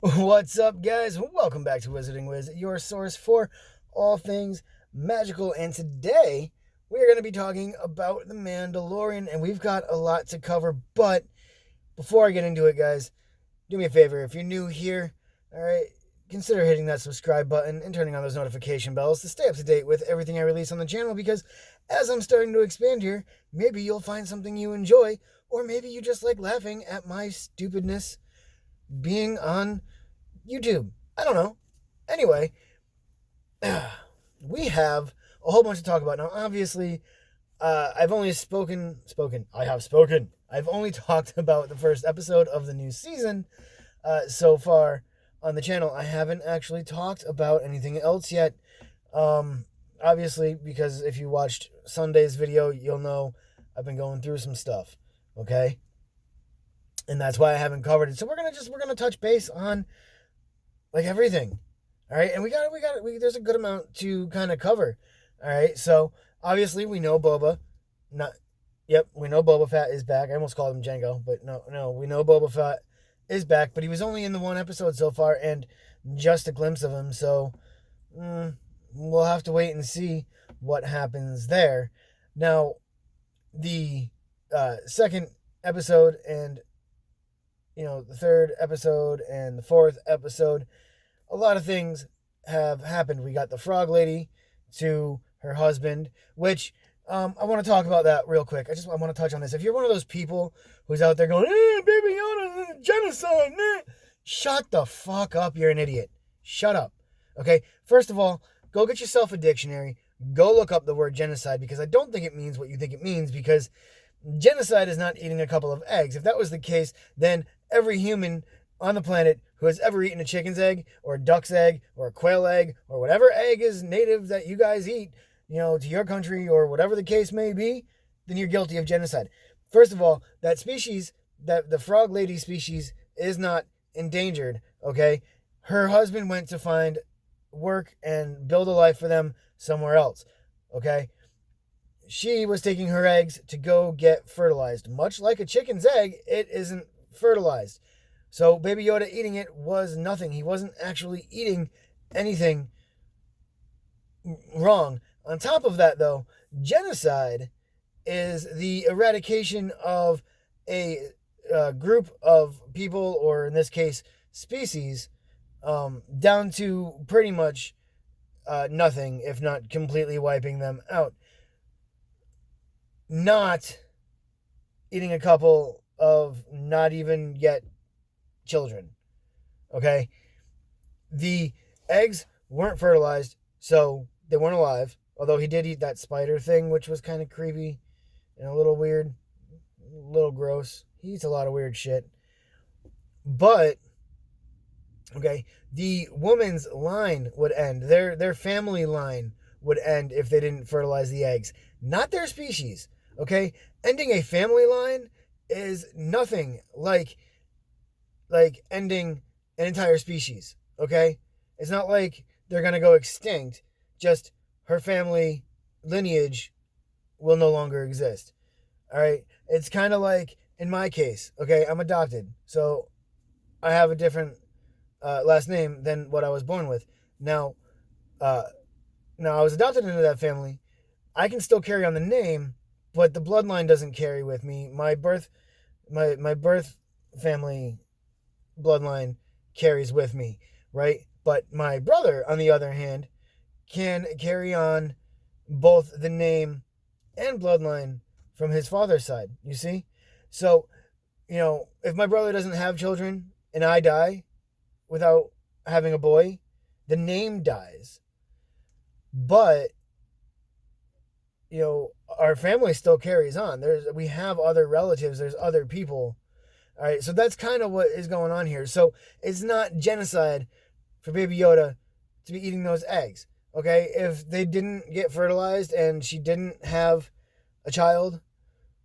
What's up, guys? Welcome back to Wizarding Wiz, your source for all things magical. And today we are going to be talking about the Mandalorian, and we've got a lot to cover. But before I get into it, guys, do me a favor. If you're new here, all right, consider hitting that subscribe button and turning on those notification bells to stay up to date with everything I release on the channel. Because as I'm starting to expand here, maybe you'll find something you enjoy, or maybe you just like laughing at my stupidness being on YouTube. I don't know. Anyway, we have a whole bunch to talk about. Now, obviously, I've only spoken. I have spoken. I've only talked about the first episode of the new season so far on the channel. I haven't actually talked about anything else yet. Obviously, because if you watched Sunday's video, you'll know I've been going through some stuff. Okay? And that's why I haven't covered it. So we're gonna touch base on like everything. All right, and there's a good amount to kind of cover. All right, so obviously we know Boba, we know Boba Fett is back. I almost called him Django, but no, we know Boba Fett is back, but he was only in the one episode so far, and just a glimpse of him. So we'll have to wait and see what happens there. Now, the second episode and the third episode and the fourth episode, a lot of things have happened. We got the frog lady to her husband, which I want to talk about that real quick. I want to touch on this. If you're one of those people who's out there going, Baby Yoda, genocide, shut the fuck up. You're an idiot. Shut up. Okay? First of all, go get yourself a dictionary. Go look up the word genocide, because I don't think it means what you think it means, because genocide is not eating a couple of eggs. If that was the case, then every human on the planet who has ever eaten a chicken's egg or a duck's egg or a quail egg or whatever egg is native that you guys eat, to your country or whatever the case may be, then you're guilty of genocide. First of all, that species, that the frog lady species, is not endangered, okay? Her husband went to find work and build a life for them somewhere else, okay? She was taking her eggs to go get fertilized. Much like a chicken's egg, it isn't fertilized. So Baby Yoda eating it was nothing. He wasn't actually eating anything wrong. On top of that, though, genocide is the eradication of a group of people, or in this case, species, down to pretty much nothing, if not completely wiping them out. Not eating a couple of not even yet children. Okay? The eggs weren't fertilized, so they weren't alive. Although he did eat that spider thing, which was kind of creepy and a little weird, a little gross. He eats a lot of weird shit. But, okay, the woman's line would end. Their family line would end if they didn't fertilize the eggs. Not their species. Okay? Ending a family line is nothing like ending an entire species. Okay? It's not like they're going to go extinct. Just her family lineage will no longer exist. All right? It's kind of like, in my case, okay, I'm adopted. So I have a different last name than what I was born with. Now I was adopted into that family. I can still carry on the name, but the bloodline doesn't carry with me. My birth family bloodline carries with me, right? But my brother, on the other hand, can carry on both the name and bloodline from his father's side, you see? So, if my brother doesn't have children and I die without having a boy, the name dies. But our family still carries on. We have other relatives, there's other people. All right, so that's kind of what is going on here. So it's not genocide for Baby Yoda to be eating those eggs. Okay, if they didn't get fertilized and she didn't have a child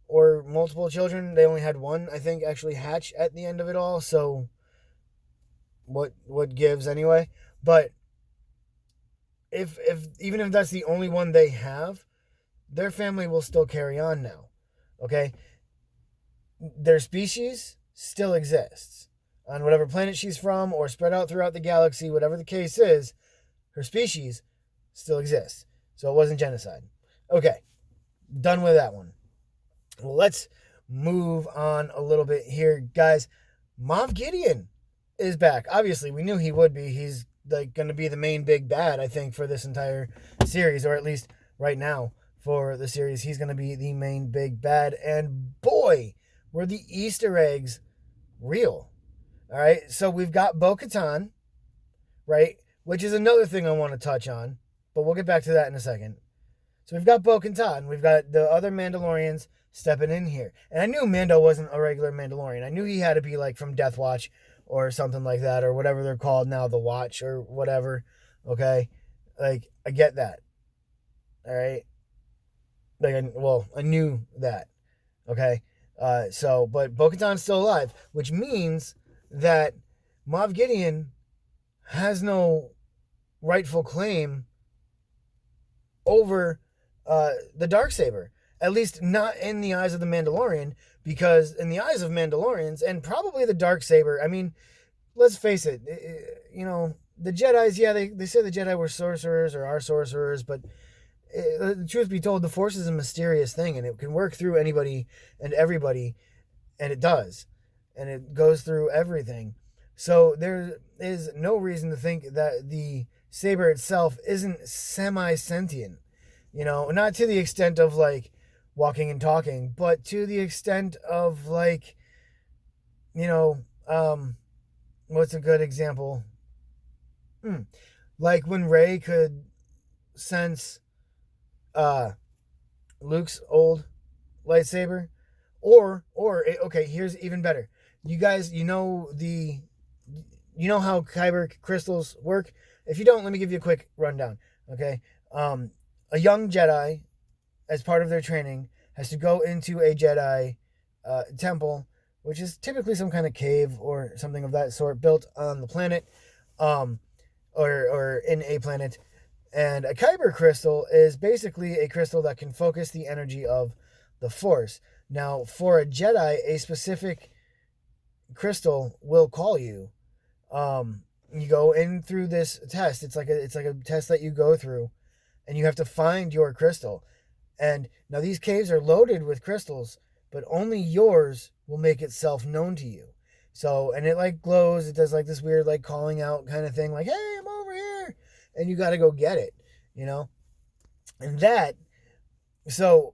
or multiple children, they only had one, I think, actually hatch at the end of it all. So what gives anyway? But if even if that's the only one they have, their family will still carry on now. Okay? Their species still exists. on whatever planet she's from or spread out throughout the galaxy, whatever the case is, her species still exists. So it wasn't genocide. Okay, done with that one. Well, let's move on a little bit here, guys. Moff Gideon is back. Obviously, we knew he would be. He's like going to be the main big bad, I think, for this entire series, or at least right now for the series. He's going to be the main big bad. And boy, were the Easter eggs real. All right, so we've got Bo-Katan, right, which is another thing I want to touch on, but we'll get back to that in a second. So we've got Bo-Katan. We've got the other Mandalorians stepping in here. And I knew Mando wasn't a regular Mandalorian. I knew he had to be like from Death Watch or something like that, or whatever they're called now, the Watch or whatever. Okay? Like, I get that. All right? Like, I knew that. Okay? But Bo-Katan's still alive, which means that Moff Gideon has no rightful claim over the Darksaber. At least not in the eyes of the Mandalorian, because in the eyes of Mandalorians, and probably the Darksaber, I mean, let's face it, the Jedis, yeah, they say the Jedi were sorcerers or are sorcerers, but the truth be told, the Force is a mysterious thing, and it can work through anybody and everybody, and it does. And it goes through everything. So there is no reason to think that the saber itself isn't semi-sentient. Not to the extent of, like, walking and talking, but to the extent of, like, what's a good example? Like when Rey could sense Luke's old lightsaber, or okay, here's even better. You guys, you know how kyber crystals work? If you don't, let me give you a quick rundown. Okay, a young Jedi, as part of their training, has to go into a Jedi temple, which is typically some kind of cave or something of that sort, built on the planet, or in a planet. And a kyber crystal is basically a crystal that can focus the energy of the Force. Now, for a Jedi, a specific crystal will call you. You go in through this test. It's like a test that you go through, and you have to find your crystal. And now these caves are loaded with crystals, but only yours will make itself known to you. So, and it like glows. It does like this weird like calling out kind of thing, like, hey, I'm over here. And you got to go get it, And that, so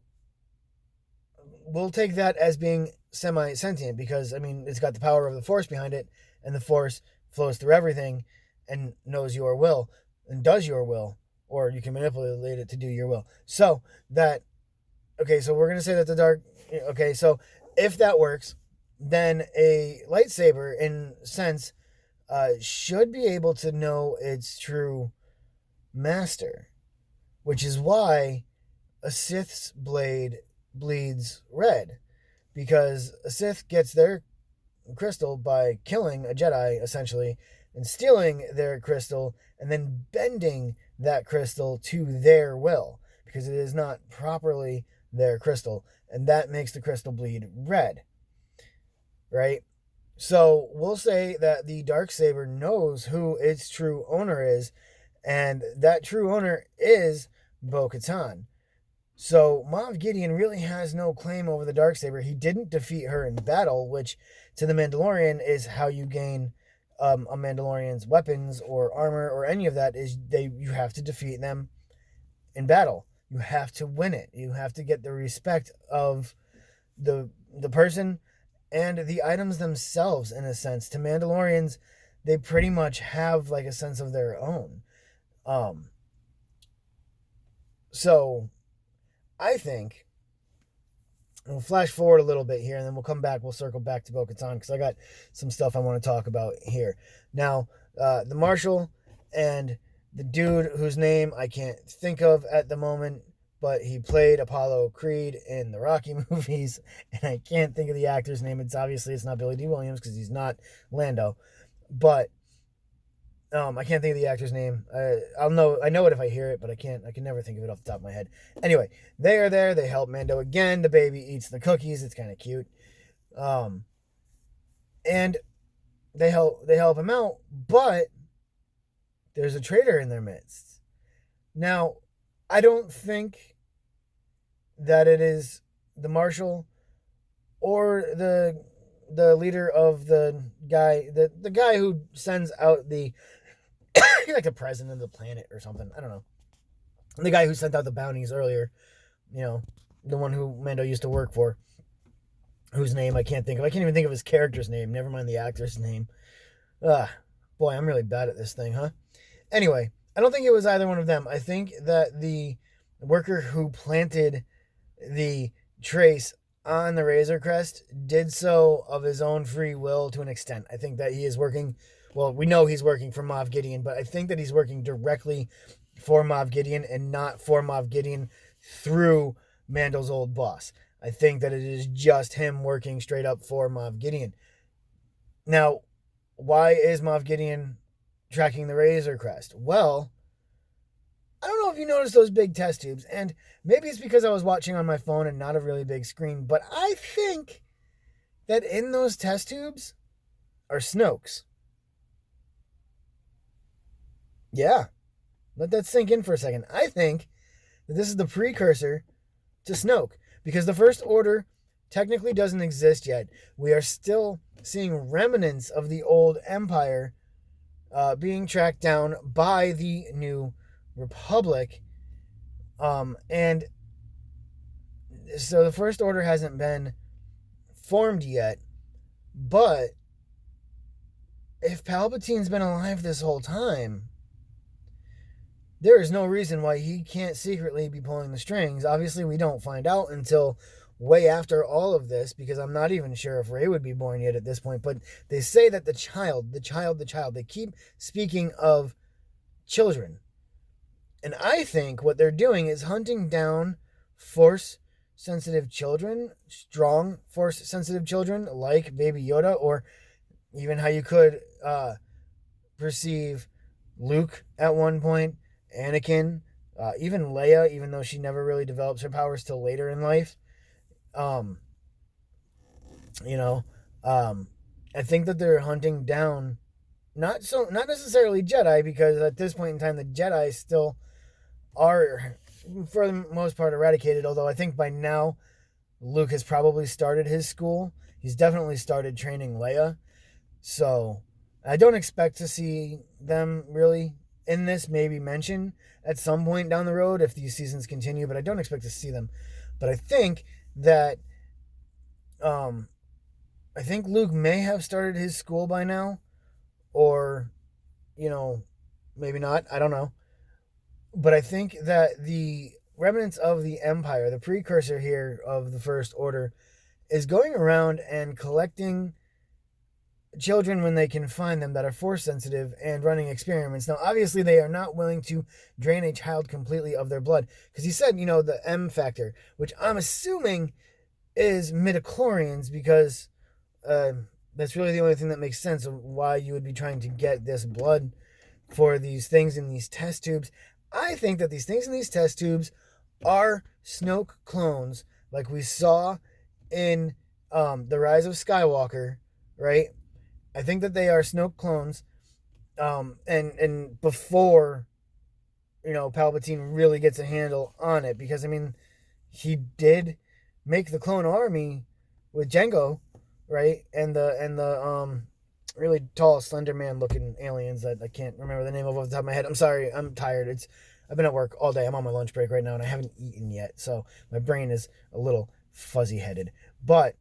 we'll take that as being semi-sentient because, I mean, it's got the power of the Force behind it, and the Force flows through everything and knows your will and does your will, or you can manipulate it to do your will. So that, okay, so we're going to say that so if that works, then a lightsaber, in sense, should be able to know its true master, which is why a Sith's blade bleeds red, because a Sith gets their crystal by killing a Jedi, essentially, and stealing their crystal, and then bending that crystal to their will, because it is not properly their crystal, and that makes the crystal bleed red, right? So we'll say that the Darksaber knows who its true owner is, and that true owner is Bo-Katan. So Moff Gideon really has no claim over the Darksaber. He didn't defeat her in battle, which to the Mandalorian is how you gain a Mandalorian's weapons or armor or any of that. You have to defeat them in battle. You have to win it. You have to get the respect of the person and the items themselves, in a sense. To Mandalorians, they pretty much have like a sense of their own. So I think we'll flash forward a little bit here, and then we'll circle back to Bo-Katan, because I got some stuff I want to talk about here. Now, the Marshal and the dude whose name I can't think of at the moment, but he played Apollo Creed in the Rocky movies, and I can't think of the actor's name. It's not Billy D. Williams, because he's not Lando, but I can't think of the actor's name. I know it if I hear it, but I can never think of it off the top of my head. Anyway, they are there. They help Mando again. The baby eats the cookies. It's kind of cute. And they help him out, but there's a traitor in their midst. Now, I don't think that it is the marshal or the leader of the guy who sends out the like the president of the planet or something. I don't know. The guy who sent out the bounties earlier, the one who Mando used to work for, whose name I can't think of. I can't even think of his character's name. Never mind the actor's name. Boy, I'm really bad at this thing, huh? Anyway, I don't think it was either one of them. I think that the worker who planted the trace on the Razor Crest did so of his own free will to an extent. I think that he is working, well, we know he's working for Moff Gideon, but I think that he's working directly for Moff Gideon and not for Moff Gideon through Mando's old boss. I think that it is just him working straight up for Moff Gideon. Now, why is Moff Gideon tracking the Razor Crest? Well, I don't know if you noticed those big test tubes, and maybe it's because I was watching on my phone and not a really big screen, but I think that in those test tubes are Snokes. Yeah, let that sink in for a second. I think that this is the precursor to Snoke, because the First Order technically doesn't exist yet. We are still seeing remnants of the old Empire being tracked down by the New Republic. And so the First Order hasn't been formed yet, but if Palpatine's been alive this whole time, there is no reason why he can't secretly be pulling the strings. Obviously, we don't find out until way after all of this, because I'm not even sure if Rey would be born yet at this point, but they say that the child, they keep speaking of children. And I think what they're doing is hunting down Force-sensitive children, strong Force-sensitive children, like Baby Yoda, or even how you could perceive Luke at one point, Anakin, even Leia, even though she never really develops her powers till later in life. I think that they're hunting down not necessarily Jedi, because at this point in time the Jedi still are for the most part eradicated, although I think by now Luke has probably started his school. He's definitely started training Leia. So I don't expect to see them really in this, maybe mention at some point down the road if these seasons continue, but I don't expect to see them. But I think that I think Luke may have started his school by now, or maybe not, I don't know. But I think that the remnants of the Empire, the precursor here of the First Order, is going around and collecting children when they can find them that are Force sensitive and running experiments. Now, obviously, they are not willing to drain a child completely of their blood, because he said, the M factor, which I'm assuming is midichlorians, because that's really the only thing that makes sense of why you would be trying to get this blood for these things in these test tubes. I think that these things in these test tubes are Snoke clones, like we saw in The Rise of Skywalker, right? I think that they are Snoke clones, and before, Palpatine really gets a handle on it, because, he did make the clone army with Jango, right? And the really tall, slender man looking aliens that I can't remember the name of off the top of my head. I'm sorry, I'm tired. I've been at work all day. I'm on my lunch break right now, and I haven't eaten yet, so my brain is a little fuzzy-headed. But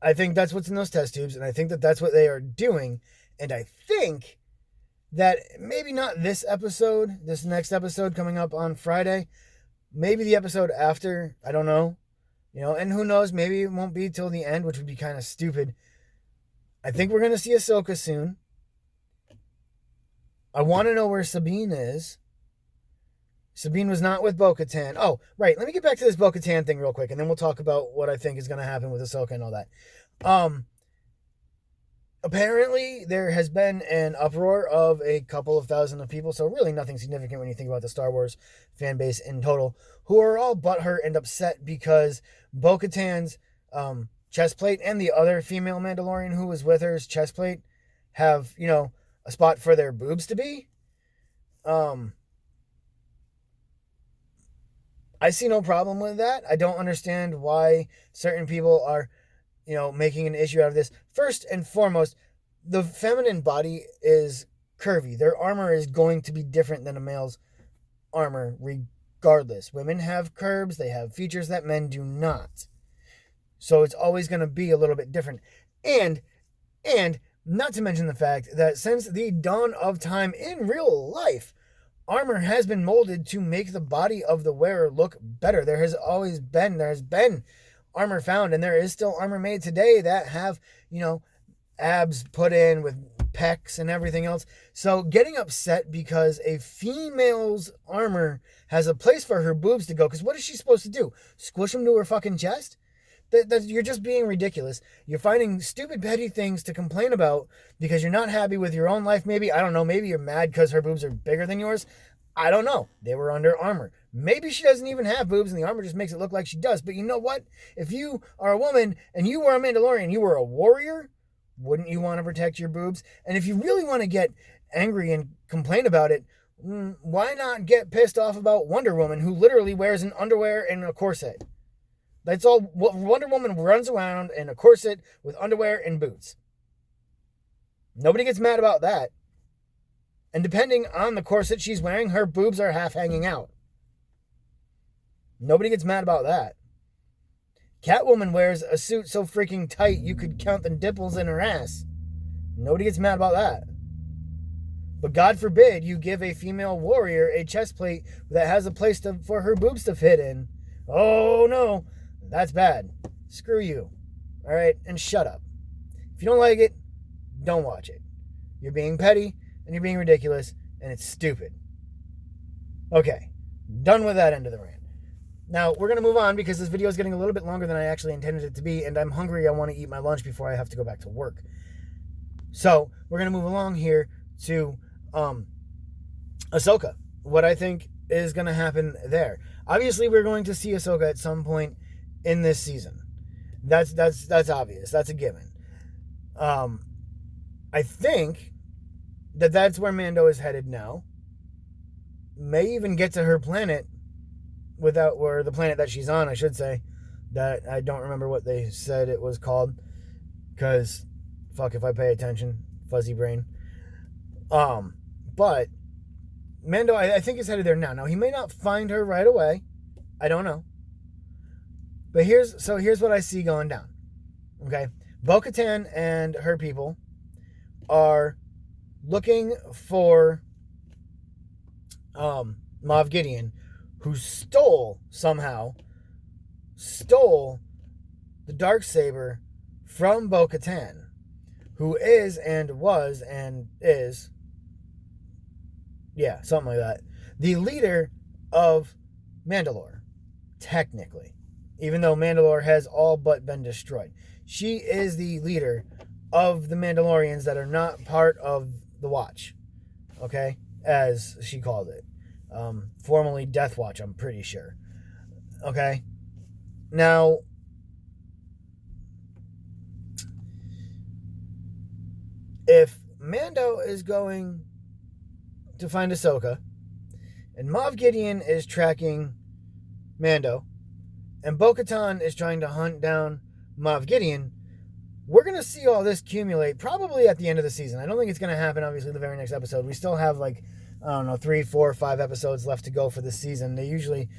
I think that's what's in those test tubes, and I think that that's what they are doing. And I think that maybe not this episode, this next episode coming up on Friday, maybe the episode after, I don't know. And who knows, maybe it won't be till the end, which would be kind of stupid. I think we're going to see Ahsoka soon. I want to know where Sabine is. Sabine was not with Bo-Katan. Oh, right. Let me get back to this Bo-Katan thing real quick, and then we'll talk about what I think is going to happen with Ahsoka and all that. Apparently, there has been an uproar of a couple of thousand of people, so really nothing significant when you think about the Star Wars fan base in total, who are all butthurt and upset because Bo-Katan's chest plate and the other female Mandalorian who was with her's chest plate have, a spot for their boobs to be. I see no problem with that. I don't understand why certain people are, making an issue out of this. First and foremost, the feminine body is curvy. Their armor is going to be different than a male's armor regardless. Women have curves. They have features that men do not. So it's always going to be a little bit different. And not to mention the fact that since the dawn of time in real life, armor has been molded to make the body of the wearer look better. There has been armor found, and there is still armor made today that have, abs put in with pecs and everything else. So getting upset because a female's armor has a place for her boobs to go, because what is she supposed to do? Squish them to her fucking chest? You're just being ridiculous. You're finding stupid, petty things to complain about because you're not happy with your own life. Maybe, I don't know, maybe you're mad because her boobs are bigger than yours. I don't know. They were under armor. Maybe she doesn't even have boobs and the armor just makes it look like she does. But you know what? If you are a woman and you were a Mandalorian, you were a warrior, wouldn't you want to protect your boobs? And if you really want to get angry and complain about it, why not get pissed off about Wonder Woman, who literally wears an underwear and a corset? That's all. Wonder Woman runs around in a corset with underwear and boots. Nobody gets mad about that. And depending on the corset she's wearing, her boobs are half hanging out. Nobody gets mad about that. Catwoman wears a suit so freaking tight you could count the dimples in her ass. Nobody gets mad about that. But God forbid you give a female warrior a chest plate that has a place for her boobs to fit in. Oh no. That's bad. Screw you. All right? And shut up. If you don't like it, don't watch it. You're being petty, and you're being ridiculous, and it's stupid. Okay. Done with that end of the rant. Now, we're going to move on because this video is getting a little bit longer than I actually intended it to be, and I'm hungry. I want to eat my lunch before I have to go back to work. So, we're going to move along here to Ahsoka. What I think is going to happen there. Obviously, we're going to see Ahsoka at some point in this season. That's obvious. That's a given. I think that's where Mando is headed now. May even get to her planet or the planet that she's on, I should say. That I don't remember what they said it was called. Because, fuck if I pay attention. Fuzzy brain. But Mando, I think, is headed there now. Now, he may not find her right away. I don't know. But here's what I see going down. Okay? Bo-Katan and her people are looking for Moff Gideon, who somehow stole the Darksaber from Bo-Katan, who is and was and is, yeah, something like that, the leader of Mandalore, technically. Even though Mandalore has all but been destroyed. She is the leader of the Mandalorians that are not part of the Watch. Okay? As she called it. Formerly Death Watch, I'm pretty sure. Okay? Now, if Mando is going to find Ahsoka, and Moff Gideon is tracking Mando, and Bo-Katan is trying to hunt down Moff Gideon, we're going to see all this accumulate probably at the end of the season. I don't think it's going to happen, obviously, the very next episode. We still have, 3, 4, 5 episodes left to go for this season. They usually,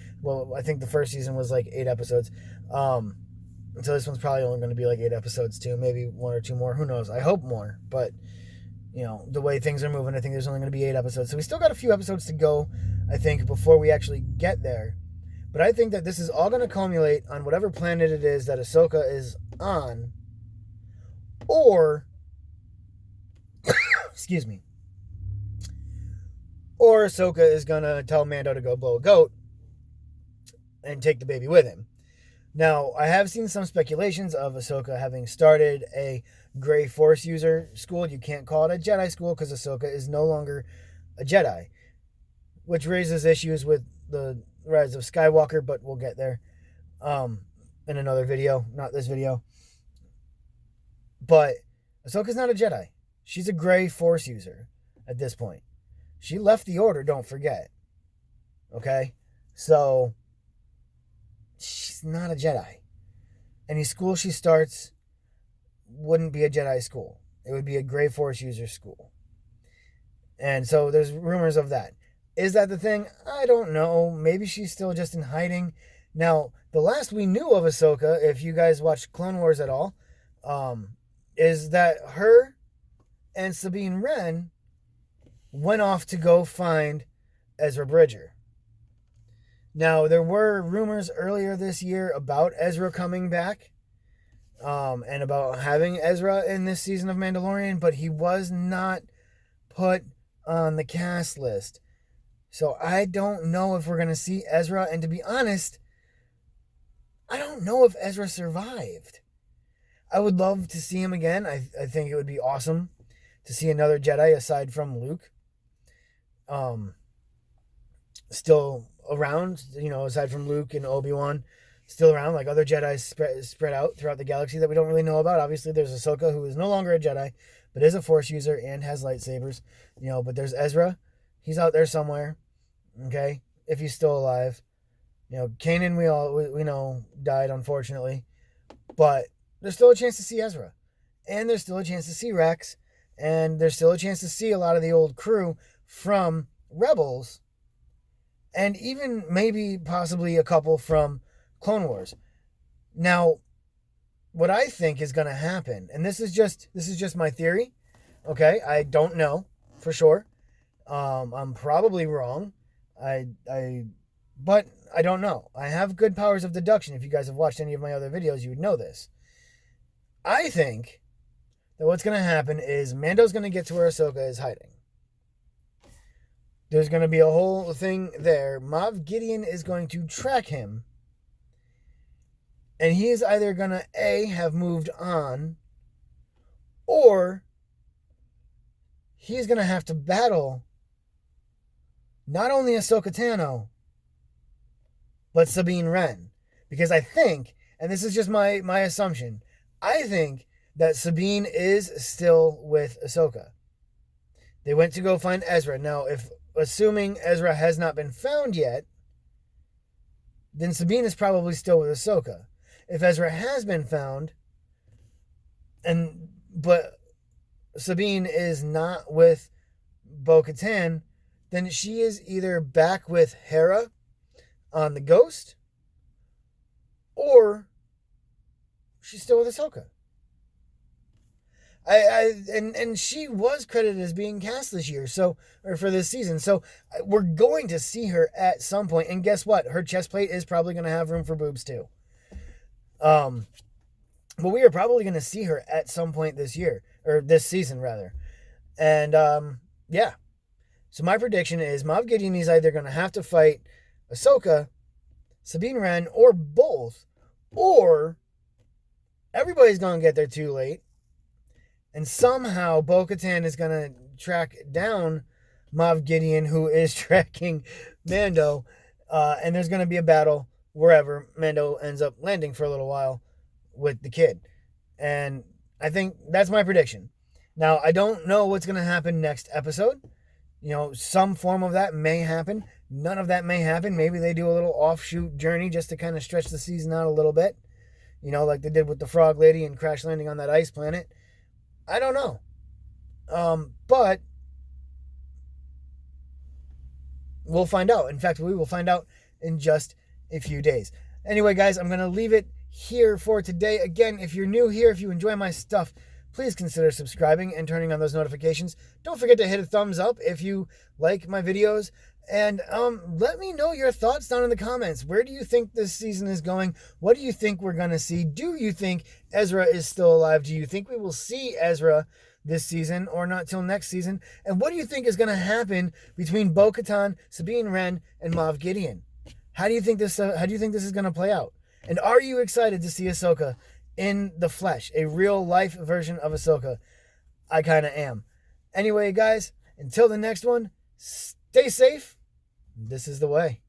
I think the first season was 8 episodes. So this one's probably only going to be 8 episodes too. Maybe 1 or 2 more. Who knows? I hope more. But, the way things are moving, I think there's only going to be 8 episodes. So we still got a few episodes to go, I think, before we actually get there. But I think that this is all going to culminate on whatever planet it is that Ahsoka is on. Or, excuse me. Or Ahsoka is going to tell Mando to go blow a goat and take the baby with him. Now, I have seen some speculations of Ahsoka having started a Grey Force user school. You can't call it a Jedi school because Ahsoka is no longer a Jedi, which raises issues with the Rise of Skywalker, but we'll get there in another video, not this video. But Ahsoka's not a Jedi. She's a gray Force user at this point. She left the Order, don't forget. Okay? So, she's not a Jedi. Any school she starts wouldn't be a Jedi school. It would be a gray Force user school. And so there's rumors of that. Is that the thing? I don't know. Maybe she's still just in hiding. Now, the last we knew of Ahsoka, if you guys watched Clone Wars at all, is that her and Sabine Wren went off to go find Ezra Bridger. Now, there were rumors earlier this year about Ezra coming back, and about having Ezra in this season of Mandalorian, but he was not put on the cast list. So I don't know if we're going to see Ezra, and to be honest, I don't know if Ezra survived. I would love to see him again. I think it would be awesome to see another Jedi aside from Luke. Still around, aside from Luke and Obi-Wan, still around, like other Jedi spread out throughout the galaxy that we don't really know about. Obviously, there's Ahsoka, who is no longer a Jedi, but is a Force user and has lightsabers. But there's Ezra. He's out there somewhere, okay, if he's still alive. Kanan, we know, died, unfortunately. But there's still a chance to see Ezra. And there's still a chance to see Rex. And there's still a chance to see a lot of the old crew from Rebels. And even maybe possibly a couple from Clone Wars. Now, what I think is going to happen, and this is just my theory, okay? I don't know for sure. I'm probably wrong. But I don't know. I have good powers of deduction. If you guys have watched any of my other videos, you would know this. I think that what's going to happen is Mando's going to get to where Ahsoka is hiding. There's going to be a whole thing there. Moff Gideon is going to track him. And he is either going to, A, have moved on, or he's going to have to battle not only Ahsoka Tano, but Sabine Wren. Because I think, and this is just my assumption, I think that Sabine is still with Ahsoka. They went to go find Ezra. Now, assuming Ezra has not been found yet, then Sabine is probably still with Ahsoka. If Ezra has been found, but Sabine is not with Bo-Katan, then she is either back with Hera on the Ghost, or she's still with Ahsoka. And she was credited as being cast this year, or for this season. So we're going to see her at some point. And guess what? Her chest plate is probably going to have room for boobs too. But we are probably going to see her at some point this year, or this season rather. And yeah. So my prediction is Moff Gideon is either going to have to fight Ahsoka, Sabine Wren, or both, or everybody's going to get there too late. And somehow Bo-Katan is going to track down Moff Gideon, who is tracking Mando. And there's going to be a battle wherever Mando ends up landing for a little while with the kid. And I think that's my prediction. Now, I don't know what's going to happen next episode. Some form of that may happen. None of that may happen. Maybe they do a little offshoot journey just to kind of stretch the season out a little bit. Like they did with the Frog Lady and crash landing on that ice planet. I don't know. But we'll find out. In fact, we will find out in just a few days. Anyway, guys, I'm going to leave it here for today. Again, if you're new here, if you enjoy my stuff, please consider subscribing and turning on those notifications. Don't forget to hit a thumbs up if you like my videos. And let me know your thoughts down in the comments. Where do you think this season is going? What do you think we're going to see? Do you think Ezra is still alive? Do you think we will see Ezra this season or not till next season? And what do you think is going to happen between Bo-Katan, Sabine Wren, and Moff Gideon? How do you think this is going to play out? And are you excited to see Ahsoka in the flesh, a real life version of Ahsoka? I kind of am. Anyway, guys, until the next one, stay safe. This is the way.